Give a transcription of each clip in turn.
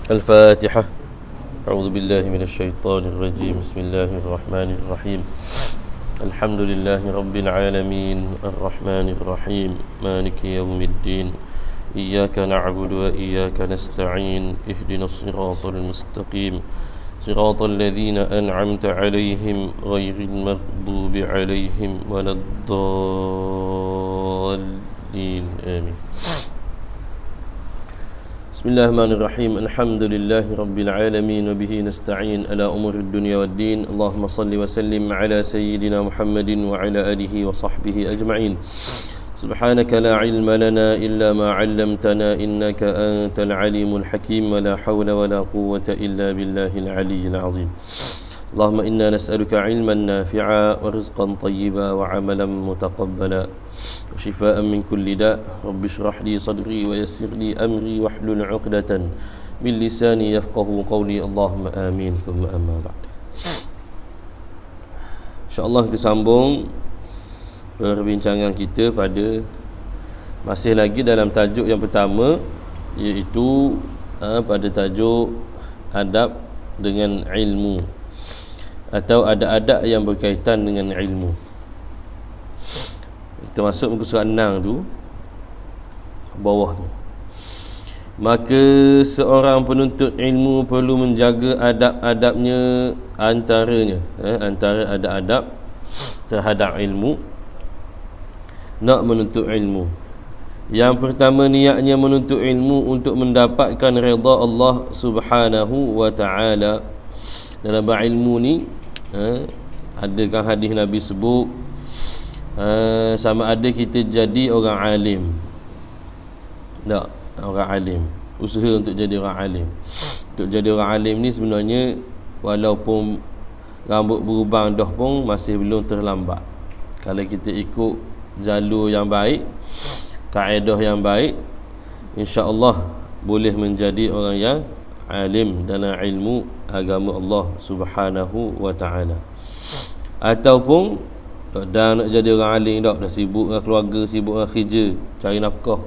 الفاتحة. أعوذ بالله من الشيطان الرجيم. بسم الله الرحمن الرحيم. الحمد لله رب العالمين الرحمن الرحيم مالك يوم الدين إياك نعبد وإياك نستعين اهدنا الصراط المستقيم صراط الذين أنعمت عليهم غير المغضوب عليهم ولا الضالين آمين. بسم الله الرحمن الرحيم. الحمد لله رب العالمين وبه نستعين على أمور الدنيا والدين. اللهم صل وسلم على سيدنا محمد وعلى آله وصحبه أجمعين. سبحانك لا علم لنا إلا ما علمتنا إنك أنت العليم الحكيم ولا حول ولا قوة إلا بالله العلي العظيم. اللهم إنا نسألك علما نافعا ورزقا طيبا وعملا متقبلا وشفاء من كل داء. رب اشرح لي صدري ويسر لي أمري واحلل عقدة من لساني يفقه قولي. اللهم آمين. ثم أما بعد. InsyaAllah kita sambung perbincangan kita pada masih lagi dalam tajuk yang pertama, iaitu pada tajuk adab dengan ilmu atau adab-adab yang berkaitan dengan ilmu. Kita masuk muka surat 6 tu, bawah tu. Maka seorang penuntut ilmu perlu menjaga adab-adabnya, antaranya antara adab-adab terhadap ilmu, nak menuntut ilmu. Yang pertama, niatnya menuntut ilmu untuk mendapatkan redha Allah Subhanahu wa ta'ala. Dalam berilmu ni adakah hadis Nabi sebut sama ada kita jadi orang alim. Tak, orang alim, usaha untuk jadi orang alim. Untuk jadi orang alim ni sebenarnya walaupun rambut berubang dah pun masih belum terlambat. Kalau kita ikut jalur yang baik, kaedah yang baik, insya-Allah boleh menjadi orang yang alim dalam ilmu agama Allah Subhanahu wa ta'ala. Ataupun dah nak jadi orang alim dah sibuk dengan keluarga, sibuk dengan kerja, cari nafkah,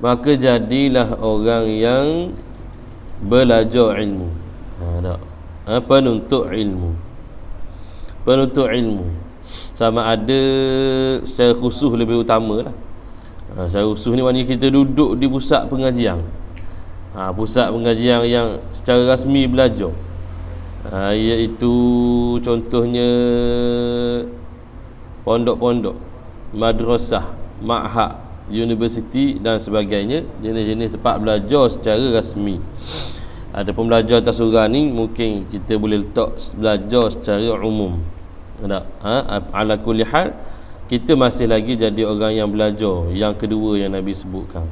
maka jadilah orang yang belajar ilmu. Penuntut ilmu. Penuntut ilmu sama ada secara khusus lebih utama lah. Secara khusus ni maknanya kita duduk di pusat pengajian, pusat pengajian yang secara rasmi belajar, iaitu contohnya pondok-pondok, madrasah, ma'had, universiti dan sebagainya, jenis-jenis tempat belajar secara rasmi. Adapun belajar tasurah ni mungkin kita boleh letak belajar secara umum. Ala kulli hal, kita masih lagi jadi orang yang belajar, yang kedua yang Nabi sebutkan.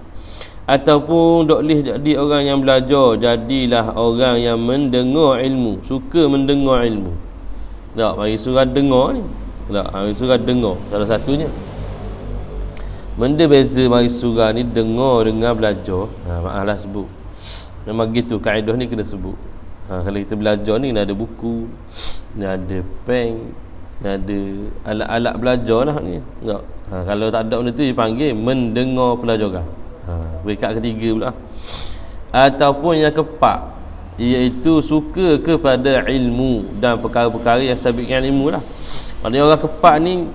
Ataupun tak boleh jadi orang yang belajar, jadilah orang yang mendengar ilmu, suka mendengar ilmu. Tak, mari surah dengar ni. Tak, mari surah dengar salah satunya. Benda beza mari surah ni dengar dengan belajar. Maaflah sebut. Memang gitu, kaedah ni kena sebut. Kalau kita belajar ni kena ada buku, kena ada pen, kena ada alat-alat belajar lah ni. Tak. Kalau tak ada benda tu dipanggil mendengar pelajaran. Peringkat ketiga pula. Ataupun yang keempat, iaitu suka kepada ilmu dan perkara-perkara yang sabit dengan ilmu lah. Maksudnya orang keempat ni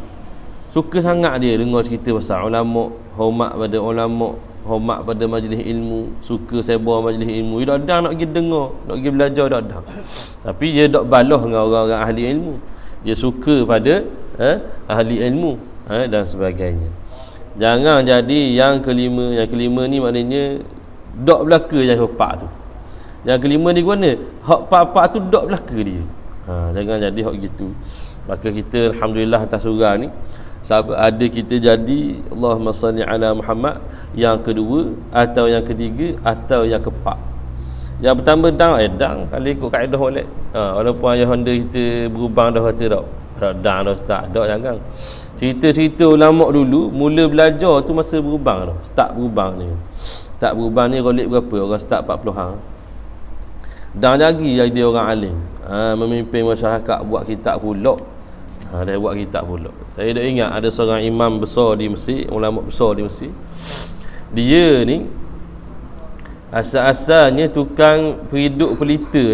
suka sangat dia dengar cerita pasal ulama, hormat pada ulama, hormat pada majlis ilmu, suka sebar majlis ilmu. Dia tak nak pergi dengar, nak pergi belajar, tak ada. Tapi dia tak balah dengan orang-orang ahli ilmu. Dia suka pada ahli ilmu dan sebagainya. Jangan jadi yang kelima. Yang kelima ni maknanya dok belaka yang keempat tu. Yang kelima ni mana? Hak empat-empat tu dok belaka dia. Jangan jadi hak gitu. Maka kita alhamdulillah atas surah ni ada kita jadi Allahumma salli ala Muhammad yang kedua atau yang ketiga atau yang keempat. Yang pertama dang kalau ikut kaedah molek. Walaupun ayah anda kita berubang dah kata tak. Dang dah start, dak jangan. Cerita-cerita ulama dulu mula belajar tu masa berubang dah. Start berubang ni. Start berubang ni rolik berapa? Orang start 40 hang. Dan lagi jadi orang alim. Memimpin masyarakat, buat kitab pula. Dia buat kitab pula. Saya dah ingat ada seorang imam besar di Mesir, ulama besar di Mesir. Dia ni Asal-asalnya tukang periduk pelita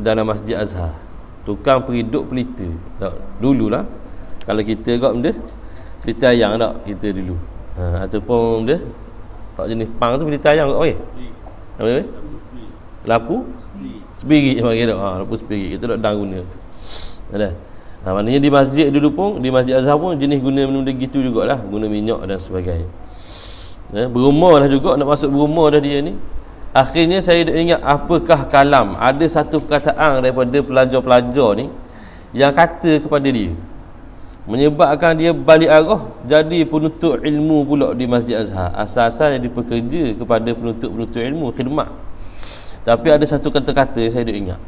dalam Masjid Azhar. Tukang periduk pelita. Tak, dululah. Kalau kita kat benda pelita ayam tak kita dulu. Ataupun benda pak jenis pang tu pelita ayam kat oi. Apa ni? Lampu spirit panggil tak. Lampu spirit kita tak dah guna tu. Ada. Maknanya di masjid dulu pun, di Masjid Azhar pun jenis guna benda gitu jugalah, guna minyak dan sebagainya. Berumur dah juga, nak masuk berumur dah dia ni. Akhirnya saya ingat apakah kalam. Ada satu perkataan daripada pelajar-pelajar ni yang kata kepada dia, menyebabkan dia balik arah jadi penuntut ilmu pula di Masjid Azhar. Asal-asalnya dia bekerja kepada penuntut-penuntut ilmu, khidmat. Tapi ada satu kata-kata yang saya ingat.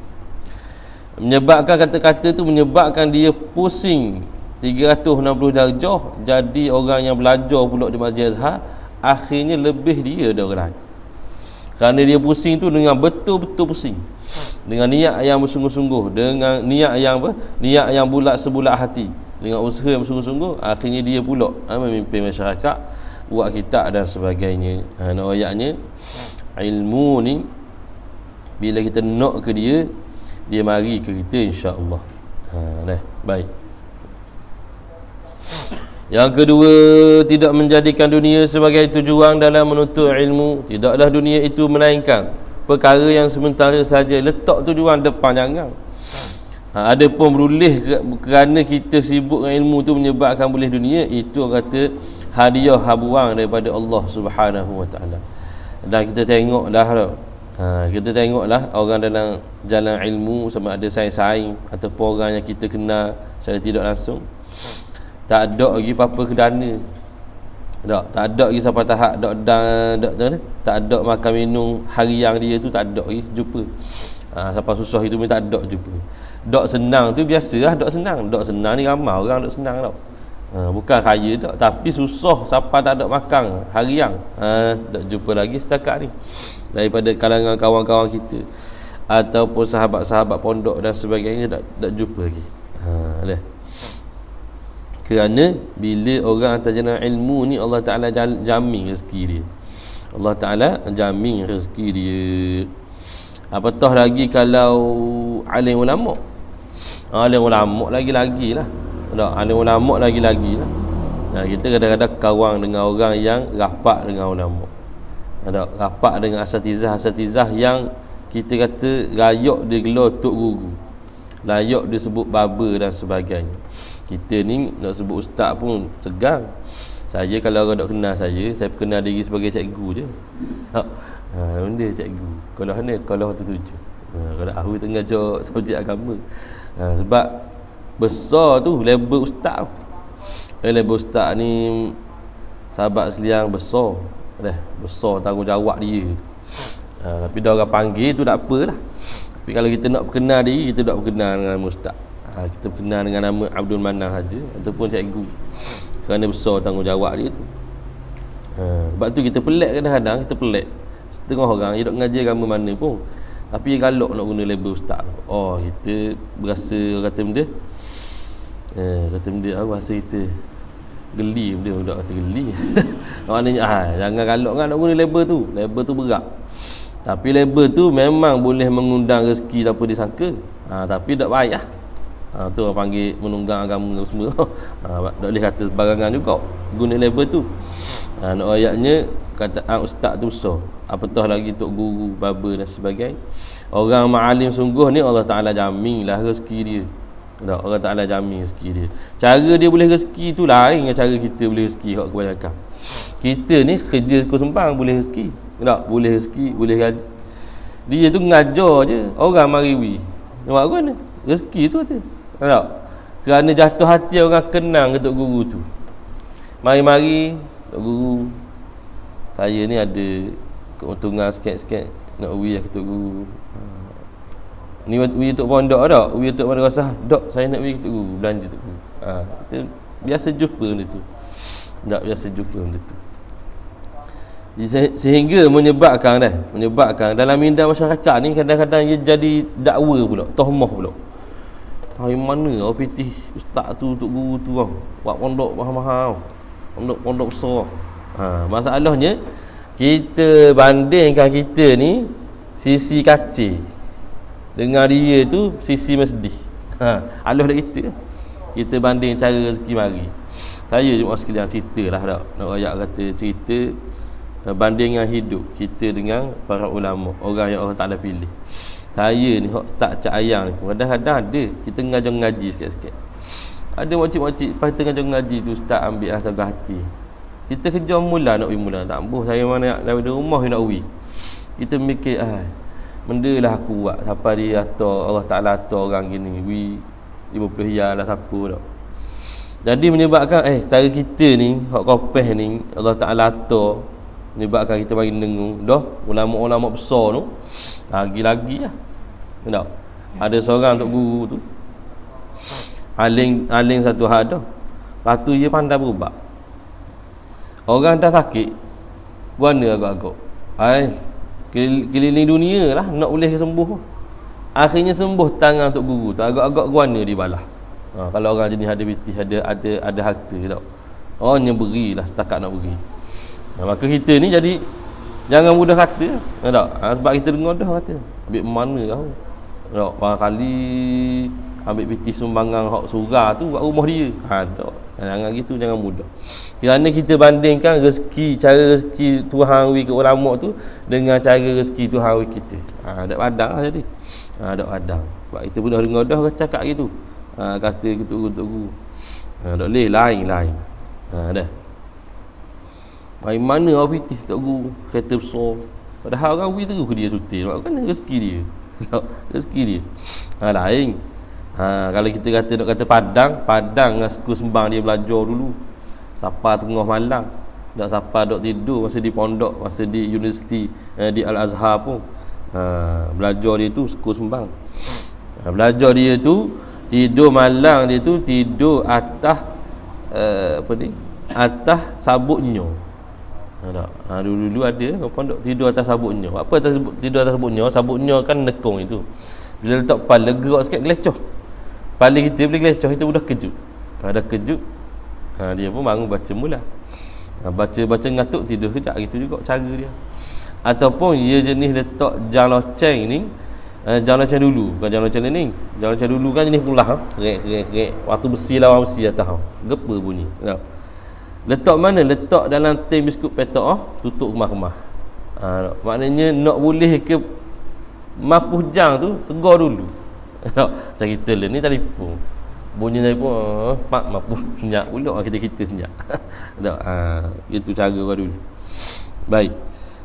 Menyebabkan kata-kata tu menyebabkan dia pusing 360 darjah, jadi orang yang belajar pula di Masjid Azhar akhirnya lebih dia dari orang lain. Kerana dia pusing tu dengan betul-betul pusing, dengan niat yang bersungguh-sungguh, dengan niat yang apa? Niat yang bulat sebulat hati, dengan usaha yang bersungguh-sungguh, akhirnya dia pula memimpin masyarakat, buat kitab dan sebagainya. Ayatnya ilmu ni bila kita nak ke dia, dia mari ke kita insya-Allah. Baik. Yang kedua, tidak menjadikan dunia sebagai tujuan dalam menuntut ilmu. Tidaklah dunia itu melainkan perkara yang sementara saja. Letak tujuan depan jangan. Ada pun berulih kerana kita sibuk dengan ilmu tu menyebabkan boleh dunia, itu orang kata hadiah habuang daripada Allah Subhanahu Wa Taala. Dan kita tengok dah kita tengoklah orang dalam jalan ilmu, sama ada saing-saing ataupun orang yang kita kenal secara tidak langsung, tak ada lagi apa-apa kedana. Tak ada lagi sampai tahap tak ada makan minum harian dia tu, tak ada lagi jumpa. Sampai susah itu pun tak ada jumpa. Dok senang tu biasalah, dok senang ni ramai orang dok senang tau. Bukan kaya tak, tapi susah sampai tak ada makan harian. Tak jumpa lagi setakat ni daripada kalangan kawan-kawan kita ataupun sahabat-sahabat pondok dan sebagainya, tak jumpa lagi. Kerana bila orang atas jalan ilmu ni, Allah Ta'ala jamin rezeki dia. Allah Ta'ala jamin rezeki dia. Apatah lagi kalau alim ulama. Alim ulama lagi-lagi lah. Alim ulama lagi-lagi lah. Kita kadang-kadang kawan dengan orang yang rapat dengan ulama. Rapat dengan asatizah yang kita kata layak dia gelar tok guru, layak dia sebut baba dan sebagainya. Kita ni nak sebut ustaz pun segan. Saya kalau orang tak kenal saya kenal diri sebagai cikgu je. Benda cikgu. Kalau mana? Kalau 17. Kalau aku tengah ajar subjek agama. Sebab besar tu label ustaz. Label ustaz ni sahabat sekalian besar. Besar tanggungjawab dia. Tapi dah orang panggil tu tak apalah. Tapi kalau kita nak perkenal diri, kita tak perkenal dengan nama ustaz. Kita kenal dengan nama Abdul Manah saja ataupun cikgu, kerana besar tanggungjawab dia tu. Sebab tu kita pelik kadang-kadang, kita pelik setengah orang dia tak mengajar agama mana pun, tapi dia galak nak guna label ustaz. Kita berasa kata benda rasa kita geli, benda kata geli. Maknanya jangan galak kan nak guna label tu berat. Tapi label tu memang boleh mengundang rezeki tanpa disangka. Tapi tak payah. Tu orang panggil menunggang agama semua. Tak boleh kata sebarangan juga guna label tu. Ayatnya kata ustaz tu besar, apatah lagi tok guru, baba dan sebagainya. Orang ma'alim sungguh ni Allah Ta'ala jaminlah rezeki dia. Allah Ta'ala jamin rezeki dia. Cara dia boleh rezeki tu lain dengan cara kita boleh rezeki hak kebanyakan. Kita ni kerja sembang boleh rezeki. Boleh rezeki, boleh gaji. Dia tu ngajar je, orang mari nampak apa ni? Rezeki tu kata. Kerana jatuh hati orang kenang ke tok guru tu. Mari-mari tok guru, saya ni ada keuntungan sikit-sikit nak uwi ke tok guru. Ni uwi tok pondok dak, uwi tok madrasah dak, saya nak uwi ke tok guru, belanja tok guru. Kita biasa jumpa benda tu. Biasa jumpa benda tu. Sehingga menyebabkan dalam minda masyarakat ni kadang-kadang ia jadi dakwa pula, tohmah pula. Mana pitih ustaz tu, tok guru tu buat pondok mahal-mahal, pondok besar. Masalahnya kita bandingkan kita ni sisi kacil dengan dia tu sisi mesdih. Alah dak kita banding cara rezeki mari. Saya jemaah sekalian ceritalah dak. Nak ayat kata cerita bandingan hidup kita dengan para ulama, orang yang Allah Taala pilih. Saya ni hok tak cak ayang ni. Kadang-kadang ada kita ngaji sikit-sikit. Ada makcik-makcik pas tengah ngaji tu ustaz ambil asal hati. Kita kerja mula nak mula tak ambuh saya mana nak dari rumah nak kita mikir benda lah aku buat siapa dia atau Allah Taala atau orang gini 50 riyal lah siapa dak. Jadi menyebabkan cara kita ni hak kopeh ni Allah Taala atau menyebabkan kita bagi dengung dah ulama-ulama besar tu lagi-lagi lah. Tak? Ada seorang tok guru tu aling satu hal dah. Lepas tu dia pandai berubah. Orang dah sakit buana agak-agak keliling dunia lah nak boleh sembuh. Akhirnya sembuh tangan tok guru tu agak-agak guana dibalah. Kalau orang jenis ada bitih ada harta tak. Orangnya berilah setakat nak beri. Maka kita ni jadi jangan mudah kata tak. Sebab kita dengar dah kata ambil mana kau tak. Barangkali ambil piti sumbangan hak surah tu buat rumah dia. Tak. Jangan gitu, jangan mudah. Kerana kita bandingkan cara rezeki Tuhan wi ke ulama tu dengan cara rezeki Tuhan wi kita. Dak padang lah jadi. Dak padang. Sebab kita pun dah dengar dah cakap gitu. Kata guru. Dak leh lain. Dah. Mai mana awak pitih tak guru kereta besar. Padahal orang wi terus dia sutil. Kan rezeki dia. Rezeki dia. Lain. Kalau kita nak kata padang dengan suku sembang dia belajar dulu. Siapa tengah malam. Tak siapa dok tidur masa di pondok, masa di universiti di Al-Azhar pun. Belajar dia tu suku sembang. Belajar dia tu tidur malam dia tu tidur atas atas sabuknya. Dulu ada pondok tidur atas sabuknya. Apa tidur atas sabuknya? Sabuknya kan nekung itu. Bila letak kepala gerak sikit gelecoh. Kepala kita boleh gelecoh, kita dah kejut. Dah kejut. Dia pun bangun baca mula. Baca ngatuk tidur kejap gitu juga cara dia. Ataupun dia jenis letak jam loceng ni, jam loceng dulu, bukan jam loceng ni. Jam loceng dulu kan jenis pulah, rek. Waktu besi lawan besi atas. Gepa bunyi. Tak. Letak mana? Letak dalam tin biskut petok tutup rumah-rumah. Maknanya nak boleh ke mapuh jang tu segar dulu. Macam kita lah ni telefon. Bunyi telefon pak mapuh senyap pula kita senyap. Tak. Itu cara orang dulu. Baik.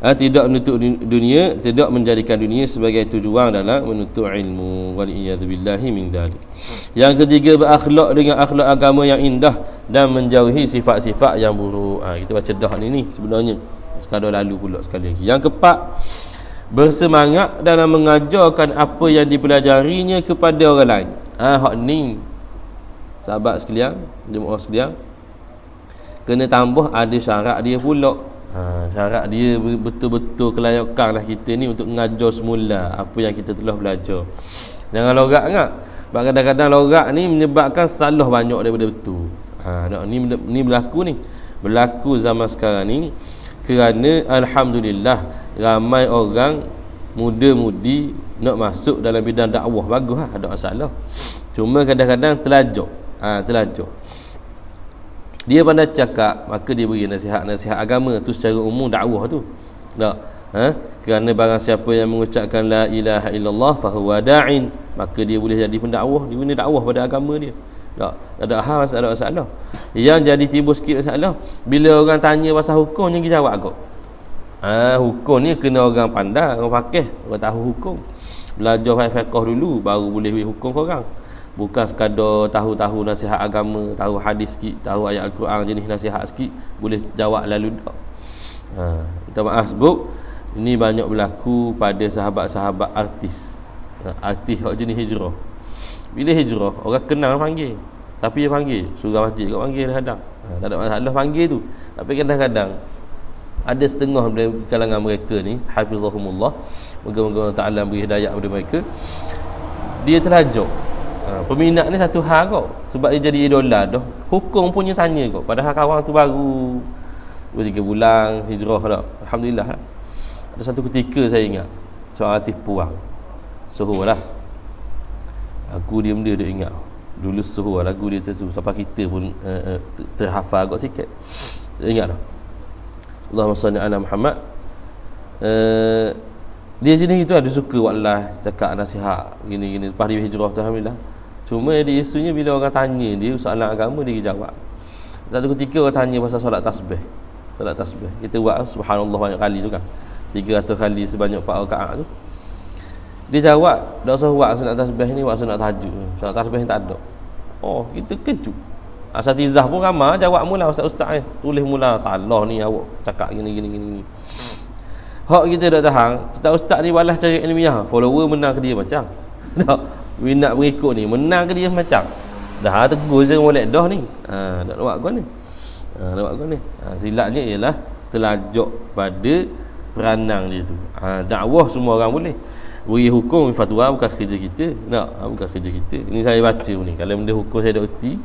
Tidak menuntut dunia, tidak menjadikan dunia sebagai tujuan dalam menuntut ilmu. Waliyadzubillahi min dzalik. Yang ketiga, berakhlak dengan akhlak agama yang indah dan menjauhi sifat-sifat yang buruk. Kita baca dah ni sebenarnya sekadar lalu pula sekali lagi. Yang keempat, bersemangat dalam mengajarkan apa yang dipelajarinya kepada orang lain. Hak ni sahabat sekalian, jemaah sekalian, kena tambah ada syarat dia pula. Syarat dia betul-betul kelayakan lah kita ni untuk mengajar semula apa yang kita telah belajar. Jangan lorak sangat. Sebab kadang-kadang lorak ni menyebabkan salah banyak daripada betul. Ni berlaku zaman sekarang ni. Kerana alhamdulillah ramai orang muda-mudi nak masuk dalam bidang dakwah, bagus lah, tak masalah. Cuma kadang-kadang terlajak. Dia pandai cakap, maka dia beri nasihat-nasihat agama tu secara umum dakwah tu. Tak. Kerana barang siapa yang mengucapkan la ilaha illallah fahuwa da'in, maka dia boleh jadi pendakwah, dia boleh dakwah pada agama dia. Tak ada hal masalah. Yang jadi timbul sikit masalah bila orang tanya pasal hukum yang kita jawab agak. Hukum ni kena orang pandai, orang pakih, orang tahu hukum. Belajar fiqh dulu baru boleh hukum korang. Bukan sekadar tahu-tahu nasihat agama, tahu hadis sikit, tahu ayat Al-Quran jenis nasihat sikit, boleh jawab lalu tak. Minta maaf sebut, ini banyak berlaku pada sahabat-sahabat artis. Artis hak jenis hijrah. Bila hijrah, orang kenal panggil. Tapi dia panggil, surah masjid kau panggil kadang. Tak ada masalah panggil tu. Tapi kadang-kadang ada setengah dari kalangan mereka ni, hafizahumullah, moga-moga Allah Ta'ala beri hidayah kepada mereka, dia terlajuk. Peminat ni satu hal kau, sebab dia jadi idola dah. Hukum punya tanya kau, padahal kawan tu baru 2-3 bulan hijrah dah. Alhamdulillah lah. Ada satu ketika saya ingat seorang artis puang Soho lah. Aku dia ingat dulu Soho lagu dia tu sampai kita pun terhafal agak sikit. Ingat dah. Allahumma salli ala Muhammad. Dia jenis itu ada suka wallah cakap nasihat gini-gini lepas dia hijrah tu alhamdulillah. Cuma dia isunya bila orang tanya dia soalan agama dia jawab. Satu ketika orang tanya pasal solat tasbih. Solat tasbih kita buat subhanallah banyak kali tu kan. 300 kali sebanyak 4 rakaat tu. Dia jawab, tak usah buat sunat tasbih ni, buat sunat tahajud. Sunat tasbih ni tak ada. Oh, kita kejut. Asatizah pun ramai jawab mula ustaz-ustaz ni. Tulis mula salah ni awak cakap gini. Hak kita tak tahan, ustaz-ustaz ni balas cara ilmiah. Follower menang ke dia macam. Tak. Minat berikut ni menang ke dia macam. Dah tegur je molek dah ni. Tak nak buat kau ni. Silapnya ialah terlajak pada peranan dia tu. Dakwah semua orang boleh. Beri hukum fatwa bukan kerja kita. Bukan kerja kita. Ini saya baca ni. Kalau benda hukum saya dak erti,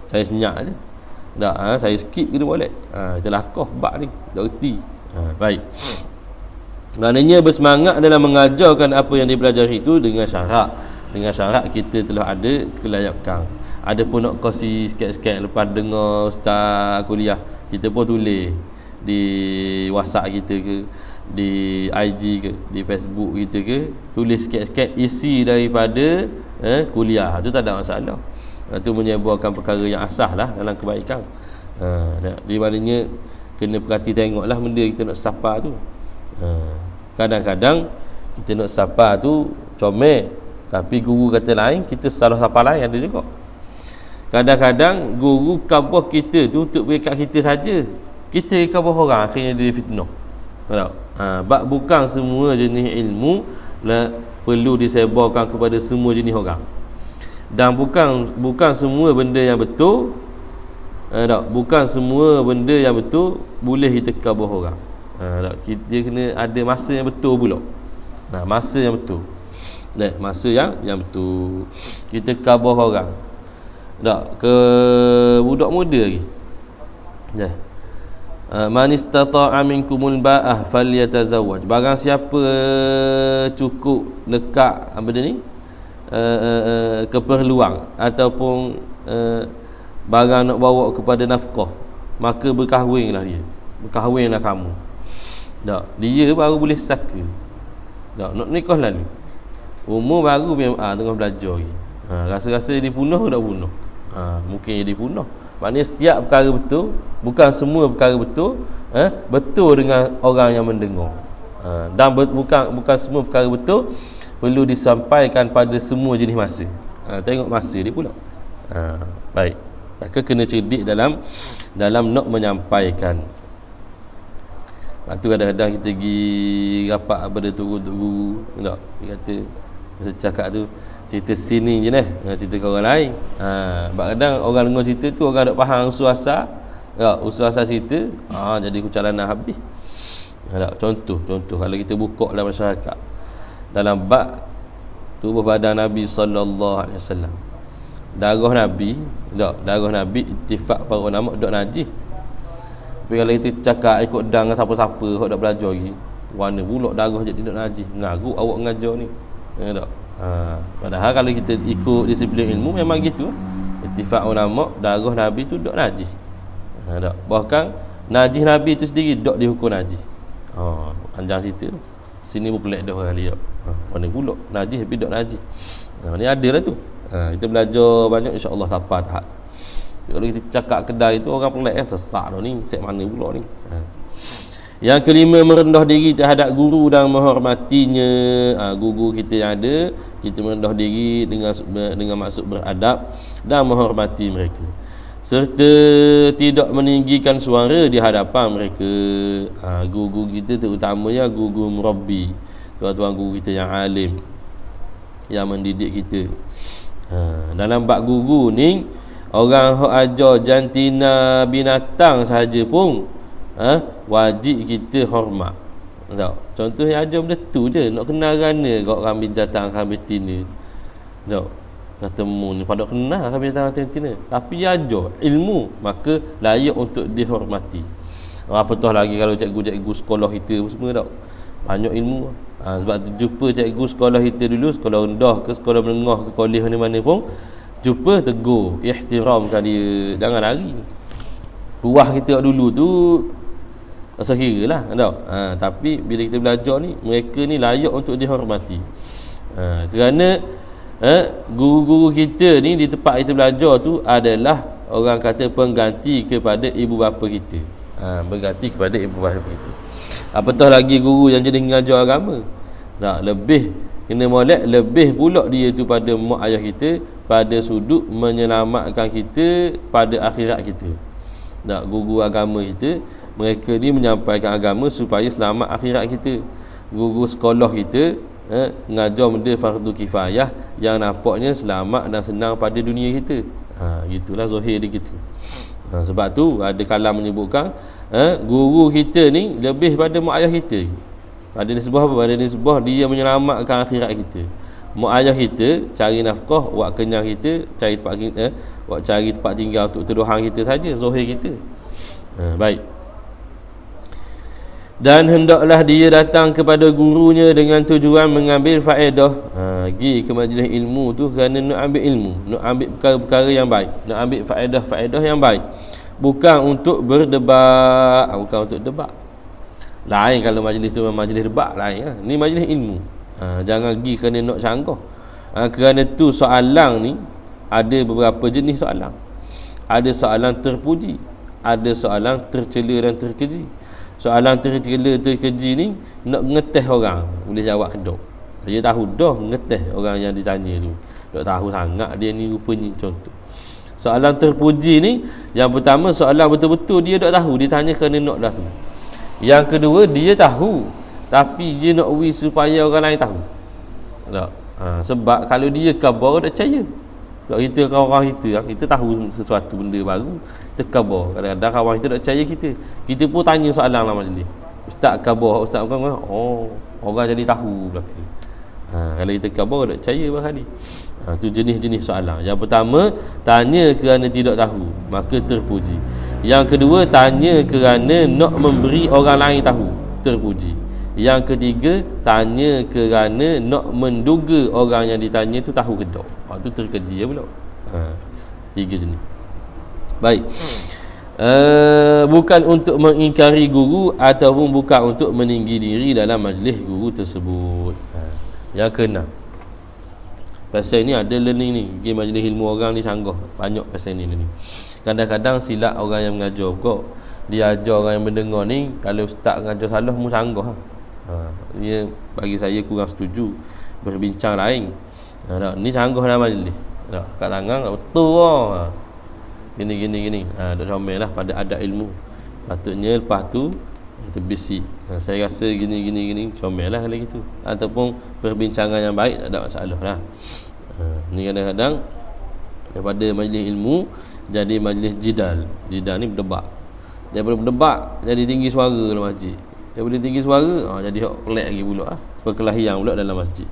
saya senyap je. Saya skip kita boleh. Itulah kau bab ni. Dak erti. Baik. Maknanya bersemangat dalam mengajarkan apa yang dipelajari itu dengan syarat. Dengan syarat kita telah ada kelayakan. Ada pun nak kongsi sikit-sikit lepas dengar ustaz kuliah, kita pun tulis di WhatsApp kita ke, di IG ke, di Facebook kita ke, tulis sikit-sikit isi daripada kuliah. Itu tak ada masalah. Itu menyebarkan perkara yang asah lah dalam kebaikan. Di maknanya kena perhati tengoklah benda kita nak sapa tu. Kadang-kadang kita nak sapa tu comel, tapi guru kata lain, kita salah sapa lain ada juga. Kadang-kadang guru khabar kita tu untuk peringkat kita saja. Kita khabar orang akhirnya dia fitnah. Bab bukan semua jenis ilmu perlu disebarkan kepada semua jenis orang. Dan bukan semua benda yang betul bukan semua benda yang betul boleh kita khabar orang. Dia kena ada masa yang betul pula. Masa yang betul. Masa yang betul. Kita khabar orang. Ke budak muda lagi. Man istata'a minkumul ba'ah falyatazawwaj. Barang siapa cukup lekat apa dia ni? Keperluan ataupun barang nak bawa kepada nafkah, maka berkahwinlah dia. Berkahwinlah kamu. Dia baru boleh saka. Nak nikah lalu. Umur baru tengah belajar lagi. Rasa-rasa dia punah ke tak punah? Mungkin dia punah. Maknanya setiap perkara betul, bukan semua perkara betul, betul dengan orang yang mendengar. Dan bukan semua perkara betul perlu disampaikan pada semua jenis masa. Tengok masa dia pula. Baik. Maka kena cerdik dalam nak menyampaikan. Lepas tu kadang-kadang kita pergi rapat pada guru, tak? Dia kata masa cakap tu cerita sini je cerita ke orang lain. Kadang orang dengar cerita tu orang tak faham usul asal. Usul asal cerita, jadi kucalanan habis. Contoh kalau kita buka dalam masyarakat dalam bab tubuh badan Nabi sallallahu alaihi wasallam. Darah Nabi ittifaq para ulama dak najis. Tapi kalau kita cakap ikut dang siapa-siapa hok dak belajar lagi, warna pula darah jadi dak najis. Ngaku awak ngajar ni. Tak. Padahal kalau kita ikut disiplin ilmu memang gitu. Ittifaq ulama darah Nabi tu dak najis. Tak. Bahkan najis Nabi tu sendiri dak dihukum najis. Panjang cerita tu. Sini pun pelik dah kali dak. Mana pula najis tapi dak najis. Ni adalah tu. Kita belajar banyak insya-Allah sampai tahap. Kalau kita cakap kedai tu orang pelik sesak dah ni, set mana pula ni. Yang kelima, merendah diri terhadap guru dan menghormatinya. Guru kita yang ada, kita merendah diri dengan maksud beradab dan menghormati mereka, serta tidak meninggikan suara di hadapan mereka. Guru kita terutamanya guru murabbi, tuan-tuan guru kita yang alim, yang mendidik kita. Dalam bab guru ni, orang hok ajar jantina binatang sahaja pun wajib kita hormat. Tak? Contoh yang ajar benda tu je, nak kenal rana kau kambing jantan kambing betina. Tak? Ketemu ni pada kenal kambing jantan kambing betina, tapi dia ajar ilmu, maka layak untuk dihormati. Apatah lagi kalau cikgu-cikgu sekolah kita semua tau, banyak ilmu. Sebab tu jumpa cikgu sekolah kita dulu, sekolah rendah ke sekolah menengah ke kolej mana-mana pun, jumpa tegur, ihtiramkan dia, jangan lari. Puah kita dulu tu rasa kira lah tau. Tapi bila kita belajar ni, mereka ni layak untuk dihormati. Kerana guru-guru kita ni di tempat kita belajar tu adalah orang kata pengganti kepada ibu bapa kita. Berganti kepada ibu bapa kita. Apatah lagi guru yang jadi mengajar agama. Lebih kena molek, lebih pula dia tu pada mak ayah kita, pada sudut menyelamatkan kita pada akhirat kita. Guru agama kita, mereka ni menyampaikan agama supaya selamat akhirat kita. Guru sekolah kita mengajar benda fardu kifayah yang nampaknya selamat dan senang pada dunia kita. Gitulah zahir dia gitu. Sebab tu ada kalam menyebutkan guru kita ni lebih pada mak ayah kita. Pada nisbah apa? Pada nisbah dia menyelamatkan akhirat kita. Mak ayah kita cari nafkah, buat kenyang kita, cari tempat tinggal untuk tuduhan kita saja, zahir kita. Baik. Dan hendaklah dia datang kepada gurunya dengan tujuan mengambil faedah. Pergi ke majlis ilmu tu kerana nak ambil ilmu, nak ambil perkara-perkara yang baik, nak ambil faedah-faedah yang baik, bukan untuk berdebat, bukan untuk debat. Lain kalau majlis tu majlis debat lain. Ni majlis ilmu. Jangan pergi kerana nak canggah. Kerana tu soalan ni ada beberapa jenis soalan. Ada soalan terpuji, ada soalan tercela dan terkeji. Soalan tercela terkeji ni nak ngeteh orang boleh jawab kedok. Dia tahu dah ngeteh orang yang ditanya tu, tak tahu sangat dia ni rupanya. Contoh soalan terpuji ni, yang pertama soalan betul-betul dia tak tahu, dia tanya kerana nak dah tu. Yang kedua dia tahu tapi dia nak uji supaya orang lain tahu tak? Sebab kalau dia khabar tak percaya. Sebab kita kawan kita tahu sesuatu benda baru, kita khabar. Kadang-kadang kawan kita tak percaya kita pun tanya soalan lah majlis, ustaz khabar, ustaz bukan, orang jadi tahu belakang. Kalau kita khabar tak percaya barangkali. Tu jenis-jenis soalan. Yang pertama, tanya kerana tidak tahu, maka terpuji. Yang kedua, tanya kerana nak memberi orang lain tahu, terpuji. Yang ketiga, tanya kerana nak menduga orang yang ditanya tu tahu ke tak. Tu terkeji pula. Tiga jenis. Baik. Bukan untuk mengingkari guru ataupun bukan untuk meninggi diri dalam majlis guru tersebut. Yang keenam, pasal ni ada learning ni, pergi majlis ilmu orang ni canggah, banyak pasal ni learning. Kadang-kadang silap orang yang mengajar kau, dia ajar orang yang mendengar ni, kalau ustaz mengajar salah mu canggah. Dia bagi saya kurang setuju. Berbincang lain. Ni canggah dalam majlis. Kat tangan betul lah. Gini. Dah comel lah pada adab ilmu. Patutnya lepas tu kita bisik. Saya rasa gini comel lah kalau gitu. Ataupun perbincangan yang baik, tak ada masalah lah. Ni kadang-kadang daripada majlis ilmu jadi majlis jidal. Jidal ni berdebat. Daripada berdebat jadi tinggi suara dalam masjid. Daripada tinggi suara jadi pelik lagi pula lah. Perkelahian pula dalam masjid.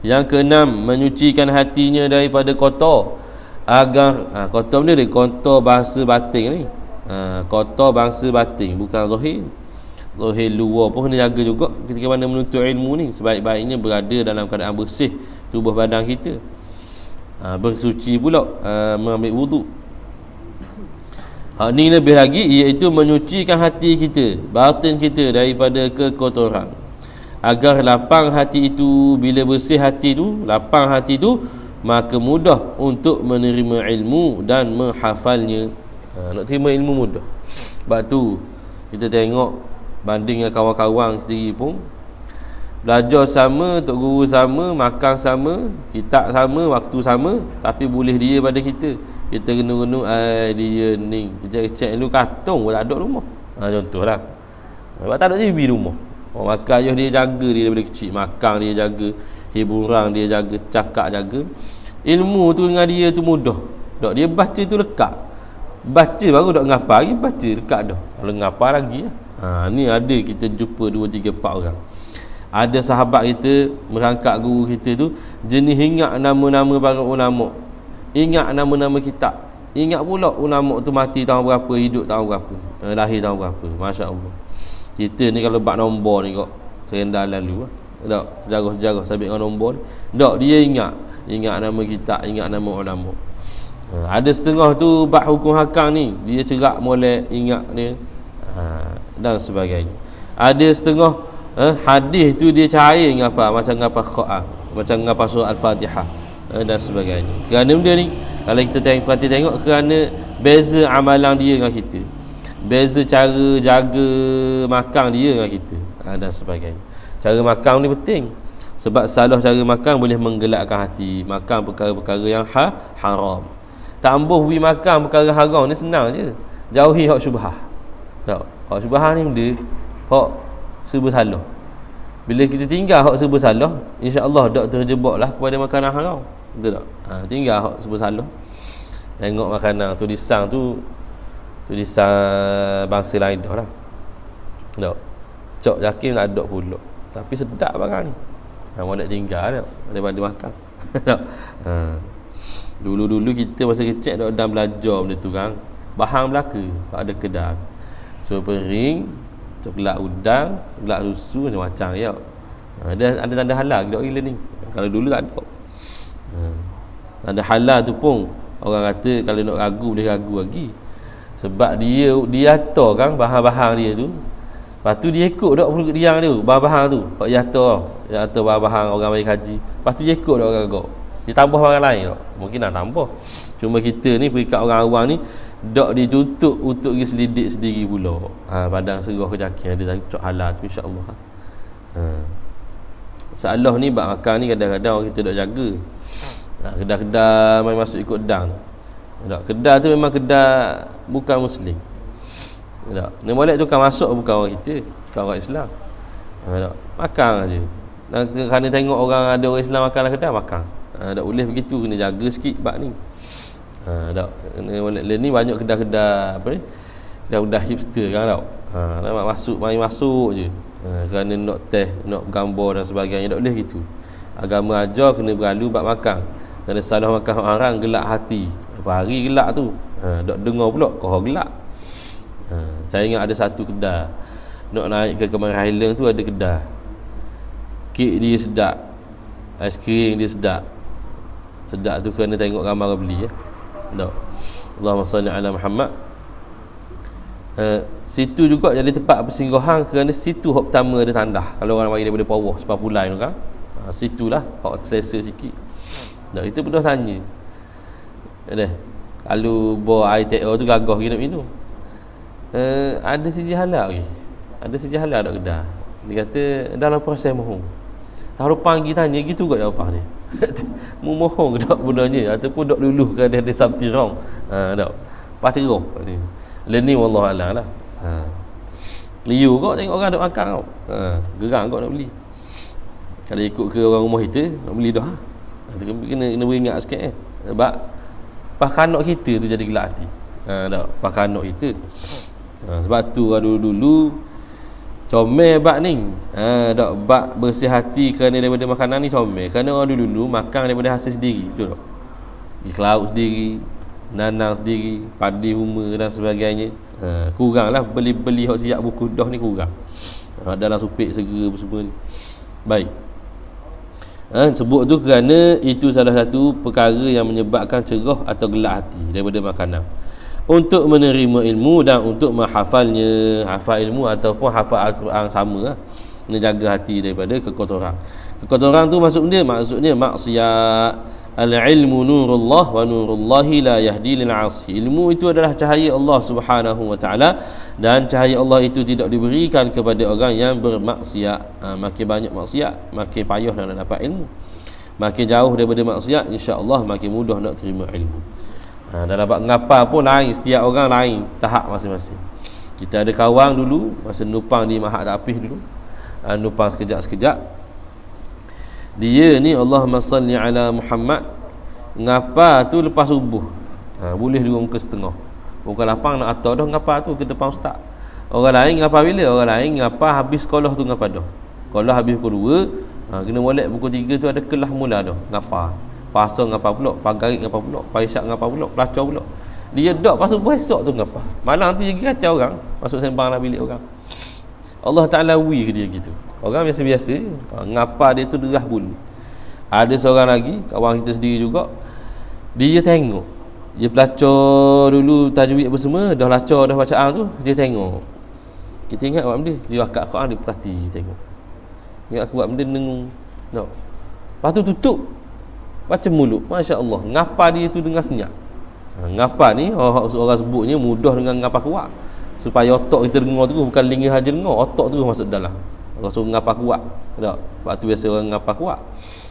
Yang keenam, menyucikan hatinya daripada kotor, agar kotor benda dia, kotor bahasa batin ni. Kotor bahasa batin, bukan zahir. Zahir luar pun kena jaga juga ketika mana menuntut ilmu ni. Sebaik-baiknya berada dalam keadaan bersih tubuh badan kita. Bersuci pula, mengambil wuduk. Ni lebih lagi, iaitu menyucikan hati kita, batin kita daripada kekotoran, agar lapang hati itu. Bila bersih hati tu, lapang hati tu, maka mudah untuk menerima ilmu dan menghafalnya. Nak terima ilmu mudah. Sebab tu kita tengok banding dengan kawan-kawan sendiri pun, belajar sama, tok guru sama, makan sama, kitab sama, waktu sama, tapi boleh dia pada kita. Kita renung-renung, dia ni kecek-kecek dulu katung pun tak ada rumah. Contohlah, sebab tak ada TV rumah. Makan ayah dia jaga dia daripada kecil, makan dia jaga, hiburan dia jaga, cakap jaga. Ilmu tu dengan dia tu mudah. Dok dia baca tu lekat. Baca baru dok ngapa lagi, baca dekat dah. Kalau ngapa lagi ni ada kita jumpa 2 3 4 orang. Ada sahabat kita merangkak guru kita tu jenis ingat nama-nama para ulama, ingat nama-nama kitab. ingat pula ulama tu mati tahun berapa, hidup tahun berapa, lahir tahun berapa. Masya-Allah. Kita ni kalau bab nombor ni kok serendal lalu tak sejarah-sejarah sabit dengan nombor ni. Tak, dia ingat nama kitab, ingat nama ulama. Ada setengah tu bab hukum hakam ni dia cerak molek ingat dia, dan sebagainya. Ada setengah hadis tu dia cahaya ngapa, macam ngapa Quran, macam ngapa surah Al-Fatihah, dan sebagainya. Kerana benda ni kalau kita tengok kerana beza amalan dia dengan kita, beza cara jaga makan dia dengan kita, dan sebagainya. Cara makan ni penting, sebab salah cara makan boleh menggelakkan hati, makan perkara-perkara yang haram. Tambah pergi makan perkara haram ni senang je, jauhi hak syubhah. Tak, hak syubhah ni benda hak serba salah. Bila kita tinggal hak serba salah, insya-Allah tak terjebaklah kepada makanan haram. Betul tak? Tinggal hak serba salah. Tengok makanan tulisan bangsa lain dah lah. Tak. Cok yakin ada pula. Tapi sedap barang ni. Molek tinggal tak daripada makan. Tak. Dulu kita masa kecil dak ada belajar benda tu kan. Bahan Melaka, ada kedai. So pering, coklat udang, coklat susu macam-macam ya. Ada tanda halal dak gila ni. Kalau dulu tak ada. Tanda halal tu pun orang kata kalau nak ragu boleh ragu lagi. Sebab dia atur kan bahan-bahan dia tu. Lepas tu dia ikut dak yang tu, bahan-bahan tu. Pak atur bahan-bahan orang bagi haji. Lepas tu dia ikut dak orang. Dia tambah barang lain tak? Mungkin nak tambah. Cuma kita ni perikat orang awam ni dak dituntut untuk pergi selidik sendiri pula. Padang serah kejakin ada cok halal tu insya-Allah. Masalah ni bab makan ni kadang-kadang kita dak jaga. Kedai-kedai main masuk ikut dang. Tak, kedai tu memang kedai bukan muslim. Tak, ni molek tu kan masuk bukan orang kita, bukan orang Islam. Tak, makan aja. Dan kerana tengok orang ada orang Islam makan dalam kedai makan. Tak boleh begitu, kena jaga sikit bab ni. Tak, ni banyak kedai-kedai apa ni? Kedai-kedai hipster kan tau. Main masuk je. Kerana nak teh, nak gambar dan sebagainya, tak boleh gitu. Agama ajar kena beralu bab makan. Kerana salah makan orang gelak hati. Apa hari gelak tu. Dok dengar pula kau gelak. Saya ingat ada satu kedai. Nak naik ke Kemaran Highland tu ada kedai. Kek dia sedap. Aiskrim dia sedap. Sedap tu kerana tengok ramai orang beli ya. Tak. Allahumma salli ala Muhammad. Situ juga jadi tempat persinggahan kerana situ hak pertama ada tandah. Kalau orang mari daripada bawah sebab pulai tu kan. Situlah hak selesa sikit. Tak, itu pernah tanya. Kalau bawa air teh tu gagah pergi nak minum. Ada sijil halal lagi. Ada sijil halal tak kedai. Dia kata dalam proses mohon. Tahun depan pergi tanya gitu juga jawapan dia. Mu mohon ke tak benarnya ataupun tak dulu kan ada something wrong. Tak. Paterah ni. Learning wallahu alam lah. Liu kau tengok orang nak makan kau. Gerang kau nak beli. Kalau ikut ke orang rumah kita nak beli dah. Kena beringat sikit sebab pakanok kita tu jadi gelak hati. Tak, pakanok kita. Sebab tu dulu comel bab ni. Tak bab bersih hati kerana daripada makanan ni comel. Kerana orang dulu makan daripada hasil sendiri, betul tak? Pergi ke laut sendiri, nanang sendiri, padi rumah dan sebagainya. Kuranglah beli hak siap buku dah ni kurang. Dalam supik segera semua ni. Baik. Sebut tu kerana itu salah satu perkara yang menyebabkan cerah atau gelak hati daripada makanan. Untuk menerima ilmu dan untuk menghafalnya, hafal ilmu ataupun hafal Al-Quran sama lah. Kena jaga hati daripada kekotoran. Kekotoran tu maksudnya maksiat. Al-ilmu nurullah wa nurullahi la yahdi lil 'asi. Ilmu itu adalah cahaya Allah Subhanahu wa taala dan cahaya Allah itu tidak diberikan kepada orang yang bermaksiat. Makin banyak maksiat, makin payah nak dapat ilmu. Makin jauh daripada maksiat, insya-Allah makin mudah nak terima ilmu. Dalam bab ngapa pun lain, setiap orang lain tahap masing-masing. Kita ada kawan dulu masa nupang di Mahat Tapis dulu. Nupang sekejap-sekejap. Dia ni Allahumma salli ala Muhammad ngapa tu lepas subuh. Boleh 2 muka setengah. Bukan lapang nak atur dah ngapa tu ke depan ustaz. Orang lain ngapa bila? Orang lain ngapa habis sekolah tu ngapa dah. Kalau habis pukul 2, kena molek pukul 3 tu ada kelas mula dah. Ngapa? Pasal ngapa pula, pagarik ngapa pula, paisak ngapa pula, pelacur pula. Dia dok pasal esok tu ngapa. Malam tu jadi kacau orang, masuk sembang dalam bilik orang. Allah Ta'ala ke dia gitu. Orang biasa-biasa, ngapa dia tu derah boleh. Ada seorang lagi, kawan kita sendiri juga, dia tengok, dia pelacur dulu tajwid apa semua, dah pelacur dah bacaan tu, dia tengok. Kita ingat buat benda, dia akak Quran dia perhati tengok. Ingat aku buat benda dengung. No. Lepas tu tutup baca mulut. Masya-Allah, ngapa dia tu dengar senyap. Ngapa ni orang sebutnya mudah dengan ngapa kuat. Supaya otak kita dengar tu bukan telinga saja dengar, otak tu masuk dalam. Orang suruh ngapa kuat. Tak. Sebab tu biasa orang ngapa kuat.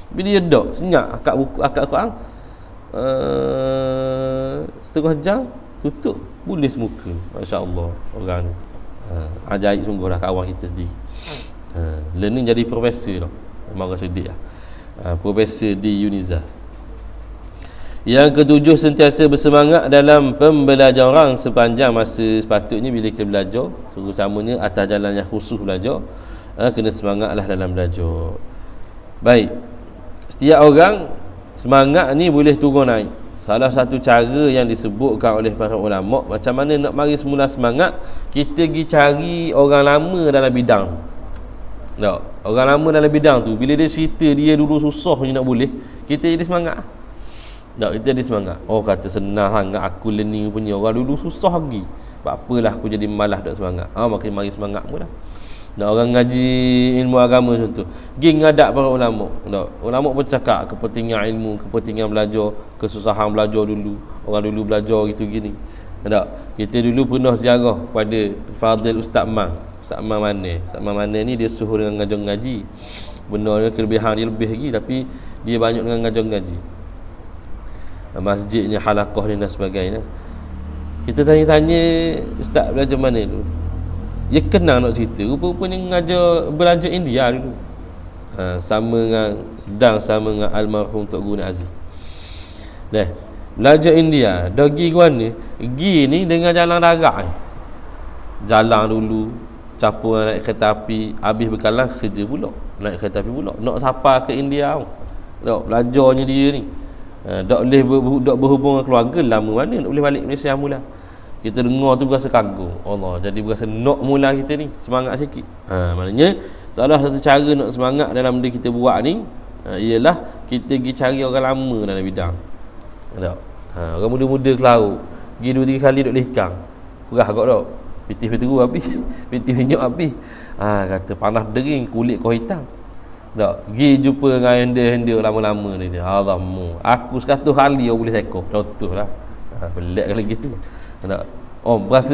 Tapi dia dok senyap akak buku akak Quran. Setengah jam tutup boleh semuka. Masya-Allah orang ni. Ajaib sungguh lah kawan kita sendiri. Learning jadi profesor lah. Memang rasa sedih lah. Profesor di Uniza. Yang ketujuh, sentiasa bersemangat dalam pembelajaran sepanjang masa. Sepatutnya bila kita belajar, terutamanya atas jalan yang khusus belajar, kena semangatlah dalam belajar. Baik, setiap orang semangat ni boleh turun naik. Salah satu cara yang disebutkan oleh para ulama, macam mana nak mari semula semangat, kita pergi cari orang lama dalam bidang tu. Tak, orang lama dalam bidang tu, bila dia cerita dia dulu susah ni nak boleh, kita jadi semangat. Tak, kita jadi semangat. Oh, kata senang sangat aku learning punya, orang dulu susah lagi. Sebab apalah aku jadi malas dak semangat. Makin mari semangat pula. Tak, orang ngaji ilmu agama contoh, geng ngadap para ulama. Tak, ulama pun cakap kepentingan ilmu, kepentingan belajar, kesusahan belajar dulu. Orang dulu belajar gitu gini. Tak, kita dulu pernah ziarah pada Fadil Ustaz Man. Ustaz Man mana? Ustaz Man mana ni dia suruh dengan ngajar ngaji. Benarnya kelebihan dia lebih lagi, tapi dia banyak dengan ngajar ngaji. Masjidnya, halaqah dan sebagainya. Kita tanya-tanya ustaz belajar mana dulu, dia kenal nak cerita, rupa-rupanya belajar India dulu. Sama dengan almarhum Tok Guru Aziz. Dah belajar India, dah pergi ke mana? Pergi ni dengan jalan darat ni. Jalan dulu, capur naik kereta api, habis bekalan kerja pula, naik kereta api pula, nak sampai ke India tu. Tak, belajarnya dia ni. Tak boleh berhubung dengan keluarga, lama mana nak boleh balik Malaysia mula. Kita dengar tu berasa kagum Allah, jadi berasa nak mula kita ni semangat sikit. Maknanya salah satu cara nak semangat dalam benda kita buat ni ialah kita pergi cari orang lama dalam bidang. Tak, orang muda-muda ke laut, pergi 2-3 kali duk lekang, perah kau tak, pitih peteru habis, pitih minyak habis. Kata panas dering, kulit kau hitam. Tak, pergi jumpa dengan henda-henda lama-lama ni dia. Alamu, aku 100 kali aku boleh seko. Contohlah. Pelik kalau gitu. Tak. Berasa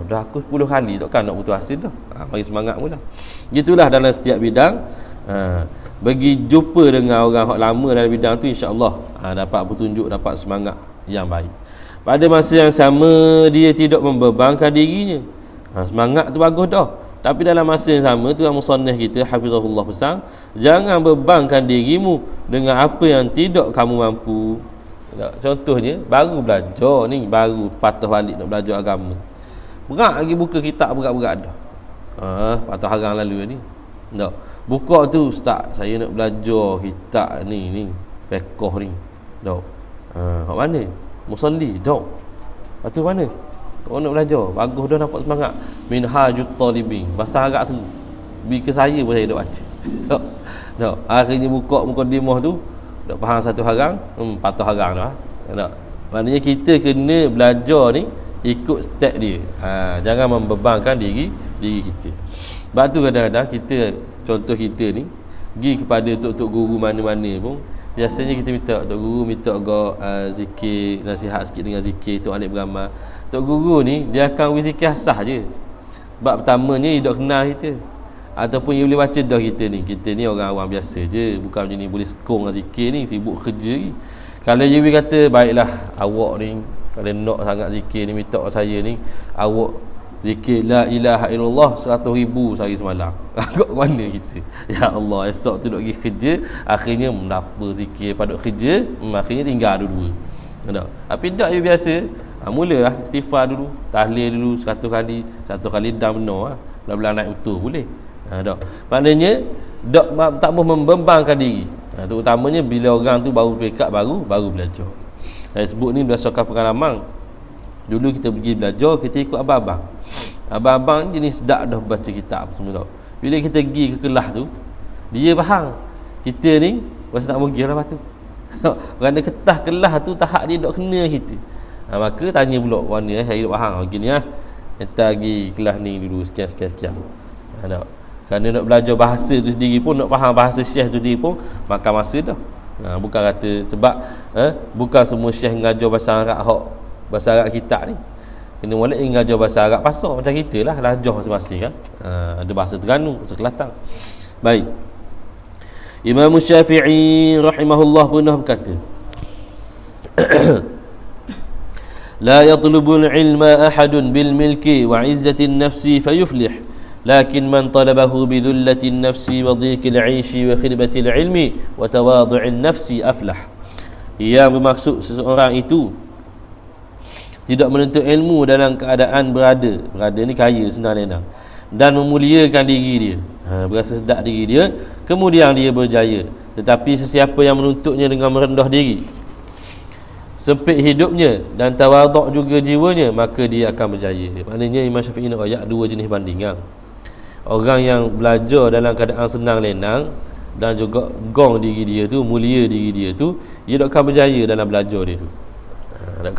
dah aku 10 kali takkan nak putus asa dah. Mari semangat pula. Gitulah dalam setiap bidang. Bagi jumpa dengan orang lama dalam bidang tu, insya-Allah dapat petunjuk, dapat semangat yang baik. Pada masa yang sama, dia tidak membebankan dirinya. Semangat tu bagus dah. Tapi dalam masa yang sama tu, musannif kita hafizahullah pesan, jangan bebankan dirimu dengan apa yang tidak kamu mampu. Contohnya baru belajar ni, baru patah balik nak belajar agama, berat lagi buka kitab berat-berat dah. Patah harang lalu ni. Tak, buka tu, ustaz saya nak belajar kitab ni fiqh ni. Tak, kat mana? Musalli. Tak, patut mana? Kau nak belajar, bagus dah, nampak semangat. Minhajut Talibin, bahasa Arab tu bagi ke saya pun saya dah baca. Tak, akhirnya buka mukadimah tu, dah faham satu harang, patah harang dah. Tak, maknanya kita kena belajar ni ikut step dia. Jangan membebankan diri kita. Sebab tu kadang-kadang kita, contoh kita ni pergi kepada tok-tok guru mana-mana pun, biasanya kita minta tok guru minta zikir, nasihat sikit dengan zikir tu, alif beramal. Tok guru ni dia akan zikir asah je. Sebab pertamanya dia tak kenal kita, ataupun dia boleh baca dah kita ni orang awam biasa je, bukan macam ni boleh sekong dengan zikir ni, sibuk kerja ni. Kalau dia kata baiklah awak ni kalau nak sangat zikir ni, minta saya ni awak zikir la ilaha illallah 100,000 sehari semalam. Agak mana kita? Ya Allah, esok tu nak pergi kerja, akhirnya menapa zikir pada kerja, akhirnya tinggal dua-dua. Tapi tak dia biasa. Mulalah istighfar dulu, tahlil dulu 100 kali, 1 kali dah benar. Belah-belah naik utuh boleh. Tak. Maknanya tak mahu membebankan diri. Terutamanya bila orang tu baru pekat, baru belajar. Saya sebut ni berdasarkan pengalaman. Dulu kita pergi belajar, kita ikut abang-abang. Abang-abang jenis dak dah baca kitab semua. Bila kita pergi ke kelas tu, dia faham. Kita ni masa nak pergi lah lepas tu. Kerana ketah kelas tu tahap dia dok kena kita. Maka tanya pula mana saya dok faham. Gini kita pergi kelas ni dulu sekian. Kerana nak belajar bahasa tu sendiri pun, nak faham bahasa Syekh tu sendiri pun makan masa dah. Bukan kata sebab bukan semua Syekh ngajar bahasa Arab bahasa Arab kitab ni. Kena molek ngajar bahasa Arab pasar macam kita lah, lajah masing-masing kan. Ada bahasa Terengganu, bahasa Kelantan. Baik. Imam Syafi'i rahimahullah pernah berkata, la yatlubul ilma ahadun bil milki wa izzatin nafsi fayuflih, lakin man talabahu bi dhullatin nafsi wa dhiqil 'aishi wa khidmatil ilmi wa tawadhu'in nafsi aflah. Yang bermaksud seseorang itu tidak menuntut ilmu dalam keadaan berada ni kaya, senang lenang, dan memuliakan diri dia, berasa sedap diri dia, kemudian dia berjaya. Tetapi sesiapa yang menuntutnya dengan merendah diri, sempit hidupnya dan tawaduk juga jiwanya, maka dia akan berjaya. Maknanya Imam Syafi'i nak ayat dua jenis bandingan. Orang yang belajar dalam keadaan senang lenang dan juga gong diri dia tu, mulia diri dia tu, dia tak akan berjaya dalam belajar dia tu. Tak